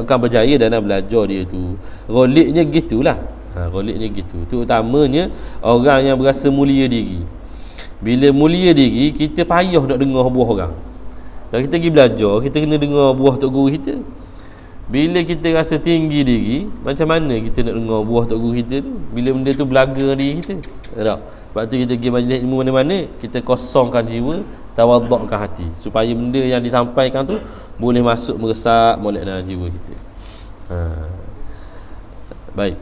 akan berjaya dalam belajar dia tu. Roliknya gitulah. Roliknya gitu. Terutamanya orang yang berasa mulia diri. Bila mulia diri, kita payah nak dengar buah orang. Kalau kita pergi belajar, kita kena dengar buah tok guru kita. Bila kita rasa tinggi diri, macam mana kita nak dengar buah tok guru kita tu? Bila benda tu belaga diri kita. Tak? Sebab tu kita pergi majlis ilmu mana-mana, kita kosongkan jiwa, tawadukkan hati, supaya benda yang disampaikan tu boleh masuk meresap molek dalam jiwa kita. Baik.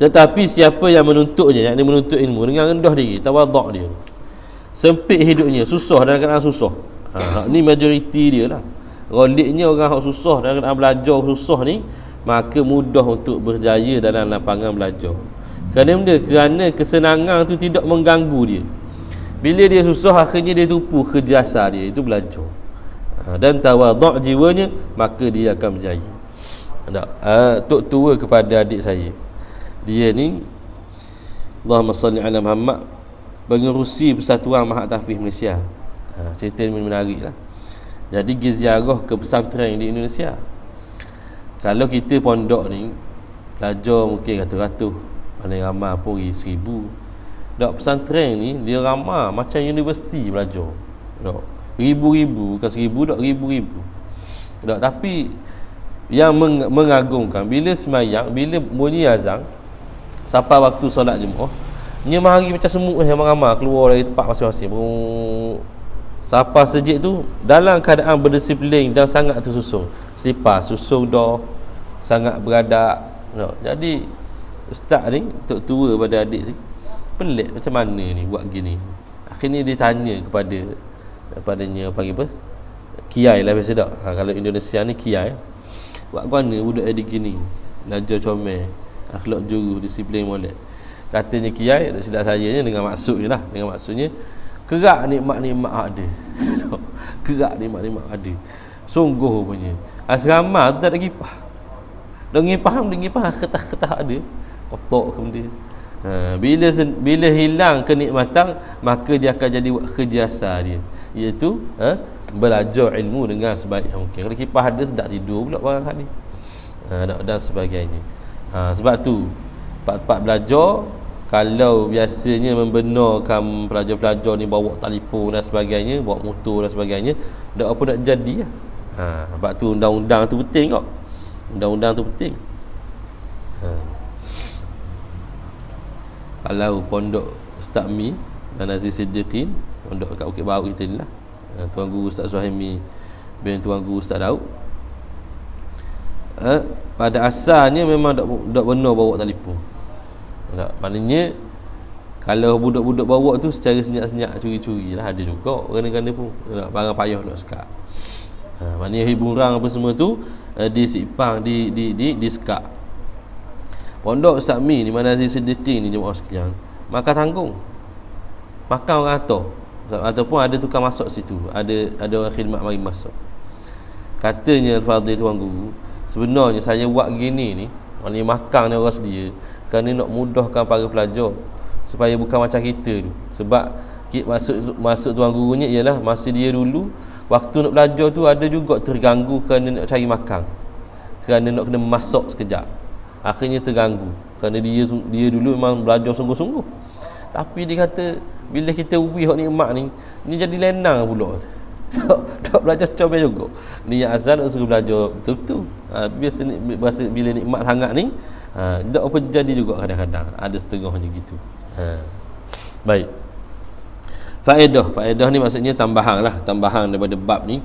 Tetapi siapa yang menuntutnya, yakni menuntut ilmu dengan rendah diri, tawaduk dia, sempit hidupnya, susah dalam keadaan susah, ni majoriti dia lah. Roliknya orang yang susah dalam keadaan belajar susah ni, maka mudah untuk berjaya dalam lapangan belajar. Kerana kesenangan tu tidak mengganggu dia. Bila dia susah, akhirnya dia tupu kerja asal dia, itu belajar. Dan tawaduk jiwanya, maka dia akan berjaya. Tok tua kepada adik saya, dia ni Allahumma salli ala Muhammad, pengerusi Persatuan Mahat Tahfiz Malaysia. Cerita ni menarik lah. Jadi pergi ziarah ke pesantren di Indonesia. Kalau kita pondok ni belajar mungkin ratus-ratus, paling ramai pun 1,000. Dak pesantren ni dia ramai macam universiti belajar. Dak ribu-ribu, bukan 1,000, dak ribu-ribu. Dak, tapi yang mengagumkan bila semayang, bila bunyi azan sampai waktu solat Jumaat, dia mari macam semut yang ramai keluar dari tempat masing-masing. Siapa sejik tu dalam keadaan berdisiplin dan sangat tersusun. Selipar susun dah, sangat beradab. Jadi ustaz ni, tok tua pada adik ni, pelik macam mana ni buat gini. Akhirnya dia tanya kepadanya panggil apa? Kiai lah biasa tak. Kalau Indonesia ni kiai. Buat mana budak adik gini? Belajar comel, akhlak juru, disiplin molek. Katanya kiai, tak silap saya ni, dengan maksud je lah, dengan maksudnya kerak nikmat-nikmat ada. Kerak nikmat-nikmat ada. Sungguh punya. Asrama tu tak ada kipas. Dah ngipah kertas-kertas ada. Kotak ke benda. Bila hilang kenikmatan, maka dia akan jadi buat kerja asal dia, iaitu belajar ilmu dengan sebaik yang mungkin. Kalau kipas ada, sedap tidur pula barang kali. Dan sebagainya. Sebab tu part-part belajar, kalau biasanya membenarkan pelajar-pelajar ni bawa telefon dan sebagainya, bawa motor dan sebagainya, tak apa nak jadi lah. Sebab tu undang-undang tu penting kok. Undang-undang tu penting. Kalau pondok Ustaz Mi Aziz Siddiqin, pondok kat Bukit Baru kita ni lah, Tuan Guru Ustaz Suhaimi bin Tuan Guru Ustaz Daud, pada asalnya memang tak benar bawa telefon. Tak, maknanya kalau budak-budak bawa tu secara senyap-senyap, curi-curi lah, ada juga kerana-kerana pun barang payah nak sekat. Maknanya hiburan apa semua tu disipang, di sekat. Pondok Ustaz Mi ni mana Aziz Siddiqin ni, jemaah sekalian, makan tanggung, makan orang atas, ataupun ada tukang masuk situ, ada orang khidmat mari masuk. Katanya Al-Fadhil Tuan Guru, sebenarnya saya buat gini ni, maknanya makan ni orang sedia kerana nak mudahkan para pelajar supaya bukan macam kita tu. Sebab masuk tuan gurunya ialah masa dia dulu waktu nak belajar tu ada juga terganggu kerana nak cari makan, kerana nak kena masak sekejap, akhirnya terganggu kerana dia dulu memang belajar sungguh-sungguh. Tapi dia kata bila kita ubi hak nikmat ni jadi lenang pula. Tak belajar comel juga. Niat azal nak suruh belajar betul-betul. Biasa bila nikmat sangat ni, tak apa jadi juga kadang-kadang. Ada setengahnya gitu. Baik. Faedah ni maksudnya tambahan daripada bab ni.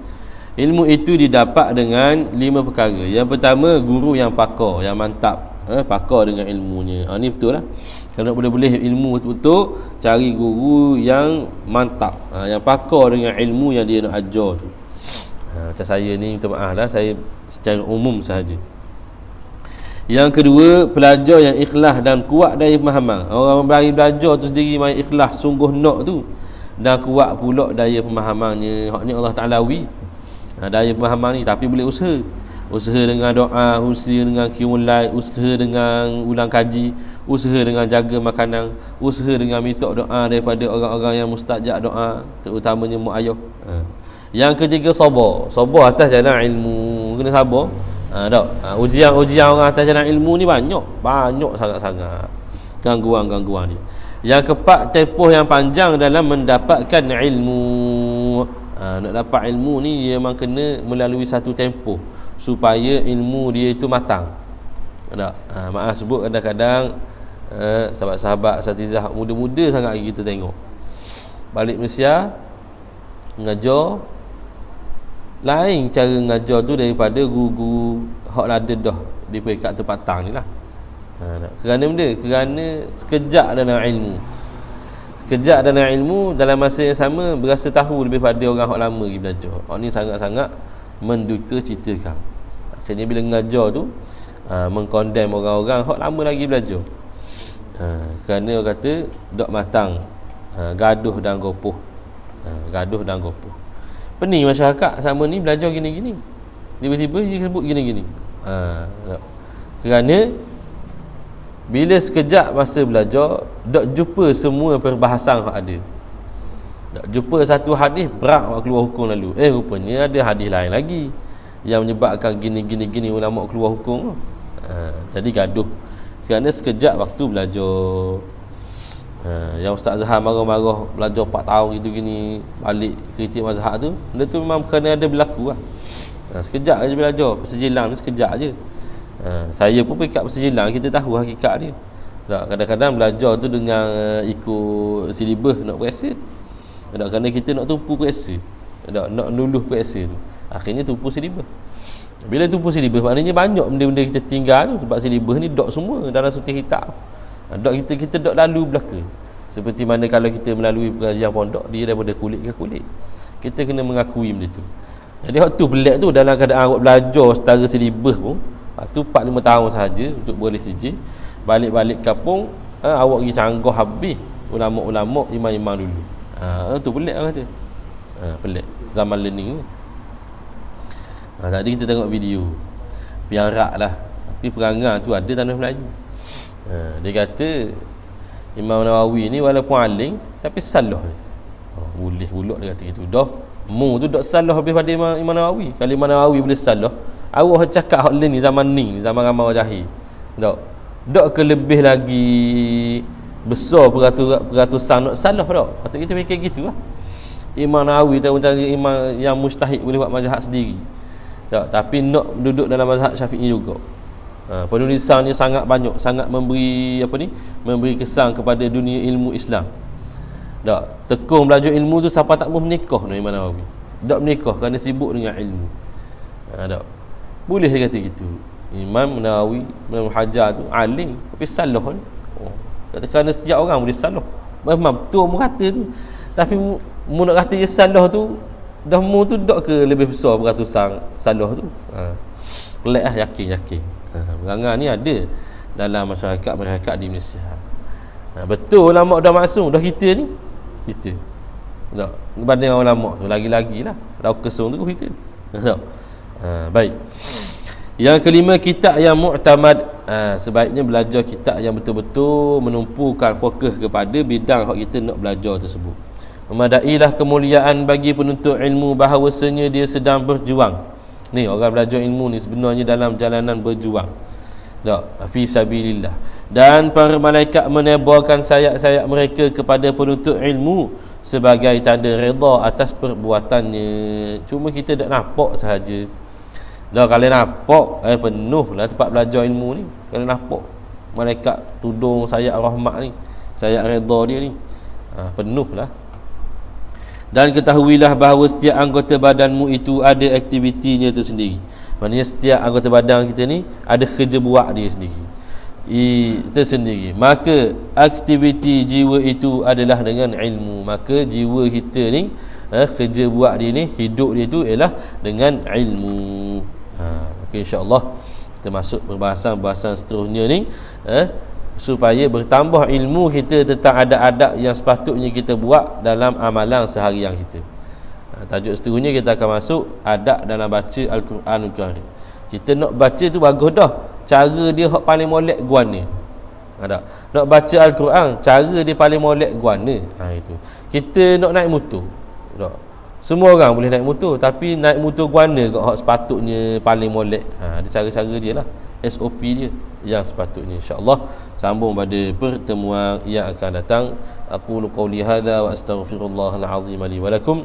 Ilmu itu didapat dengan 5 perkara. Yang pertama, guru yang pakar, yang mantap, pakar dengan ilmunya. Ni betul lah. Kalau nak boleh-boleh ilmu betul-betul, cari guru yang mantap, yang pakar dengan ilmu yang dia nak ajar tu. Macam saya ni, minta maaf lah, saya secara umum sahaja. Yang kedua, pelajar yang ikhlas dan kuat dari pemahaman. Orang belajar tu sendiri main ikhlas, sungguh nak tu, dan kuat pula daya pemahamannya. Hak ni Allah Ta'ala daya pemahaman ni, tapi boleh usaha dengan doa, usaha dengan qiyamul, usaha dengan ulang kaji, usaha dengan jaga makanan, usaha dengan minta doa daripada orang-orang yang mustajab doa, terutamanya mak ayah. Yang ketiga, sabar atas jalan ilmu. Kena sabar. Ujian orang atas jalan ilmu ni banyak sangat-sangat gangguan ni. Yang keempat, tempoh yang panjang dalam mendapatkan ilmu. Nak dapat ilmu ni dia memang kena melalui satu tempoh supaya ilmu dia itu matang. Maaf sebut kadang-kadang sahabat-sahabat asatizah muda-muda sangat kita tengok balik Malaysia ngajar lain cara ngajar tu daripada guru-guru hak ada dah di peringkat tempatang ni lah. Kerana benda? Kerana sekejap dalam ilmu dalam masa yang sama berasa tahu lebih pada orang hak lama pergi belajar. Hak ni sangat-sangat menduka citakan. Akhirnya bila ngajar tu mengkondem orang-orang hak lama lagi belajar. Kerana orang kata dok matang, gaduh dan gopoh. Pening masyarakat sama ni belajar gini-gini, tiba-tiba dia sebut gini-gini. Kerana bila sekejap masa belajar dok jumpa semua perbahasan hak ada. Dok jumpa satu hadis berat keluar hukum lalu. Rupanya ada hadis lain lagi yang menyebabkan gini ulama keluar hukum. Jadi gaduh kerana sekejap waktu belajar. Yang Ustaz Zahar marah-marah belajar 4 tahun gitu gini, balik kritik mazhab tu, benda tu memang kerana ada berlaku lah. Sekejap aja belajar persejilang ni, sekejap aja. Saya pun pekat persejilang, kita tahu hakikat dia. Kadang-kadang belajar tu dengan ikut silibus nak periksa. Kerana kita nak tumpu periksa, nak luluh periksa tu, akhirnya tumpu silibus. Bila tumpu silibus maknanya banyak benda-benda kita tinggal tu, sebab silibus ni dok semua dalam satu kitab. Dok kita dok lalu belaka. Seperti mana kalau kita melalui pengajian pondok, dia daripada kulit ke kulit, kita kena mengakui benda tu. Jadi waktu pelik tu dalam keadaan awak belajar setara silibus pun, waktu 4-5 tahun sahaja untuk boleh sijil, balik-balik kampung awak pergi canggah habis ulama-ulama imam-imam dulu. Tu pelik orang kata. Pelik zaman learning ni. Tadi kita tengok video piarak lah, tapi perangai tu ada tanah Melayu. Dia kata Imam Nawawi ni walaupun alim tapi salah. Boleh pula dia kata gitu. Dah mu tu dak salah lebih pada Imam Nawawi. Kalau Imam Nawawi boleh salah, awak cakap hak lain ni zaman ramai orang jahil. Dak ke lebih lagi besar peratusan nak salah dak. Patut kita fikir gitulah. Imam Nawawi tahu tentang imam yang mujtahid boleh buat mazhab sendiri. Tapi nak duduk dalam mazhab Syafi'i juga. Penulisan ni sangat banyak, sangat memberi memberi kesan kepada dunia ilmu Islam. Tekung belajar ilmu tu siapa tak mau menikah dengan Imam Nawawi. Tak menikah kerana sibuk dengan ilmu. Boleh dia kata gitu. Imam Nawawi, Imam Hajar tu alim tapi salah ni. Kata kerana setiap orang boleh salah. Memang betul mu kata tu. Tapi mu nak kata dia salah tu, dah mu tu dak ke lebih besar peratusan salah tu. Pelik lah, yakin. Perangai ni ada dalam masyarakat di Malaysia. Betul ulama dah masuk, dah kita ni kita tak banding orang ulama tu lagi-lagi lah dah kesung tu kita. Baik. Yang kelima, kitab yang mu'tamad. Sebaiknya belajar kitab yang betul-betul menumpukan fokus kepada bidang yang kita nak belajar tersebut. Memadailah kemuliaan bagi penuntut ilmu bahawasanya dia sedang berjuang. Ni orang belajar ilmu ni sebenarnya dalam jalanan berjuang. Tak, fi sabilillah. Dan para malaikat menebarkan sayap-sayap mereka kepada penuntut ilmu sebagai tanda redha atas perbuatannya. Cuma kita tak nampak sahaja. Dah kalau nampak penuh lah tempat belajar ilmu ni. Kalau nampak malaikat tudung sayap rahmat ni, sayap redha dia ni, penuh lah. Dan ketahuilah bahawa setiap anggota badanmu itu ada aktivitinya tersendiri. Maknanya setiap anggota badan kita ni ada kerja buat dia sendiri, tersendiri. Maka aktiviti jiwa itu adalah dengan ilmu. Maka jiwa kita ni kerja buat dia ni, hidup dia tu ialah dengan ilmu. Maka insya-Allah kita masuk perbahasan seterusnya ni, supaya bertambah ilmu kita tentang adab-adab yang sepatutnya kita buat dalam amalan seharian kita. Tajuk seterusnya kita akan masuk adab dalam baca Al-Quranul Karim. Kita nak baca tu bagus dah, cara dia hak paling molek guana. Nak baca Al-Quran, cara dia paling molek guana. Itu. Kita nak naik motor. Tak. Semua orang boleh naik motor, tapi naik motor guana kat hak sepatutnya paling molek. Ada cara-cara dia lah, SOP dia yang sepatutnya. InsyaAllah sambung pada pertemuan yang akan datang. Aqulu qawli hadha wa astaghfirullahal azim li wa lakum.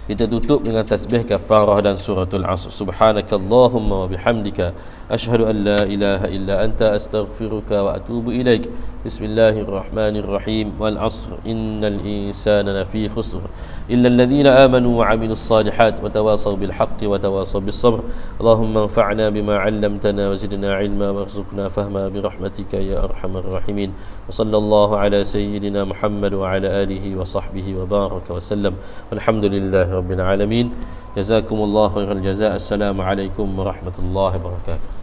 Kita tutup dengan tasbih kafarah dan suratul Asr. Subhanakallahumma wa bihamdika asyhadu an la ilaha illa anta astaghfiruka wa atubu ilaik. Bismillahirrahmanirrahim. Wal 'asr innal insana lafi khusr illa alladhina amanu wa 'amilus salihat wa tawasaw bil haqqi wa tawasaw bis sabr. Allahumma anfa'na bima 'allamtana wa zidna 'ilma warzuqna fahma bi rahmatika ya arhamar rahimin. Wa sallallahu ala sayyidina Muhammad wa ala alihi wa sahbihi wa baraka wa sallam. Walhamdulillah rabbil alamin. Jazakumullahu khairal jazaa. Assalamualaikum warahmatullahi wabarakatuh.